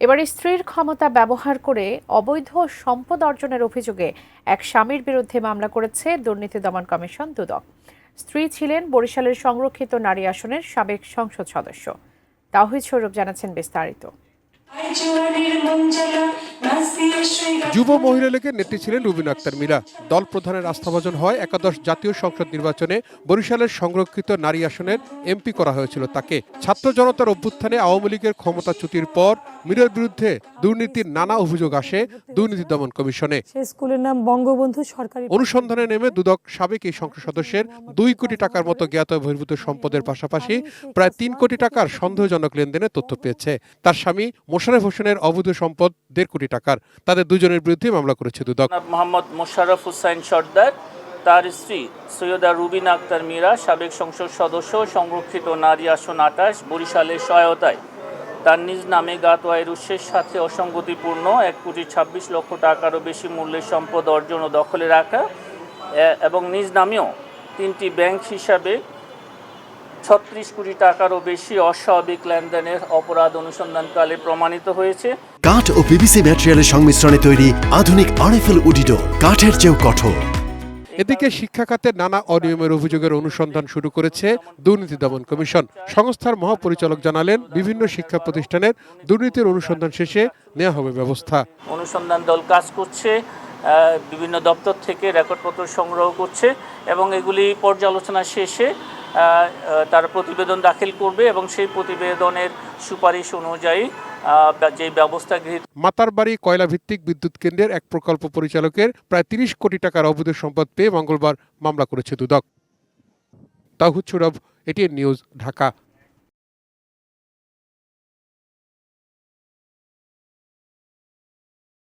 এবার স্ত্রীর ক্ষমতা ব্যবহার করে অবৈধ সম্পদ অর্জনের অভিযোগে এক স্বামীর বিরুদ্ধে মামলা করেছে দুর্নীতি দমন কমিশন দুদক। স্ত্রী ছিলেন বরিশালের সংরক্ষিত নারী আসনের সাবেক সংসদ সদস্য। তাওহিদ সৌরভ জানাচ্ছেন বিস্তারিত। যুব মহিলা লীগের নেত্রী ছিলেন রুবিনা আক্তার মীরা। দল প্রধানের আস্থাভাজন হয় একাদশ জাতীয় সংসদ নির্বাচনে বরিশালের সংরক্ষিত নারী আসনের এমপি করা হয়েছিল তাকে। ছাত্র জনতার অভ্যুত্থানে আওয়ামী লীগের ক্ষমতাচ্যুতির পর মীরার বিরুদ্ধে দুর্নীতির নানা অভিযোগ আসে দুর্নীতি দমন কমিশনে। স্কুলের নাম বঙ্গবন্ধু সরকারি। অনুসন্ধানে নেমে দুদক সাবেক এই সংসদ সদস্যের 2 কোটি টাকার মতো জ্ঞাত বহির্ভূত সম্পদের পাশাপাশি প্রায় 3 কোটি টাকার সন্দেহজনক লেনদেনের তথ্য পেয়েছে। তার স্বামী মোশাররফ হোসেনের অবৈধ সম্পদ 1.5 কোটি টাকার। তাদের দুজনের বিরুদ্ধে মামলা করেছে দুদক। মোহাম্মদ মোশাররফ হোসেন সর্দার, তার স্ত্রী সৈয়দা রুবিনা আক্তার মীরা, সাবেক সংসদ সদস্য, সংরক্ষিত নারী আসন 28, বরিশালের সহায়তায় তার নিজ নামে জ্ঞাত আয়ের উৎসের সাথে অসঙ্গতিপূর্ণ 1,26,00,000 টাকারও বেশি মূল্যের সম্পদ অর্জন ও দখলে রাখা এবং নিজ নামেও 3টি ব্যাংক হিসাবে 36 কোটি টাকারও বেশি অস্বাভাবিক লেনদেনের অপরাধ অনুসন্ধানকালে প্রমাণিত হয়েছে। কাঠ ও পিভিসি ম্যাটেরিয়ালের সংমিশ্রণে তৈরি আধুনিক আরএফএল উডিডোর, কাঠের চেয়েও কঠোর। এদিকে শিক্ষা খাতের নানা অনিয়মের অভিযোগের অনুসন্ধান শুরু করেছে দুর্নীতি দমন কমিশন। সংস্থার মহাপরিচালক জানালেন, বিভিন্ন শিক্ষা প্রতিষ্ঠানের দুর্নীতির অনুসন্ধান শেষে নেওয়া হবে ব্যবস্থা। অনুসন্ধান দল কাজ করছে, বিভিন্ন দপ্তর থেকে রেকর্ডপত্র সংগ্রহ করছে এবং এগুলি পর্যালোচনা শেষে তারা প্রতিবেদন দাখিল করবে এবং সেই প্রতিবেদনের সুপারিশ অনুযায়ী যে ব্যবস্থা গৃহীত। মাতারবাড়ি কয়লা ভিত্তিক বিদ্যুৎ কেন্দ্রের এক প্রকল্প পরিচালকের প্রায় 30 কোটি টাকার অবৈধ সম্পদ পেয়ে মঙ্গলবার মামলা করেছে দুদক। তাওহিদ সৌরভ, এটিএন নিউজ, ঢাকা।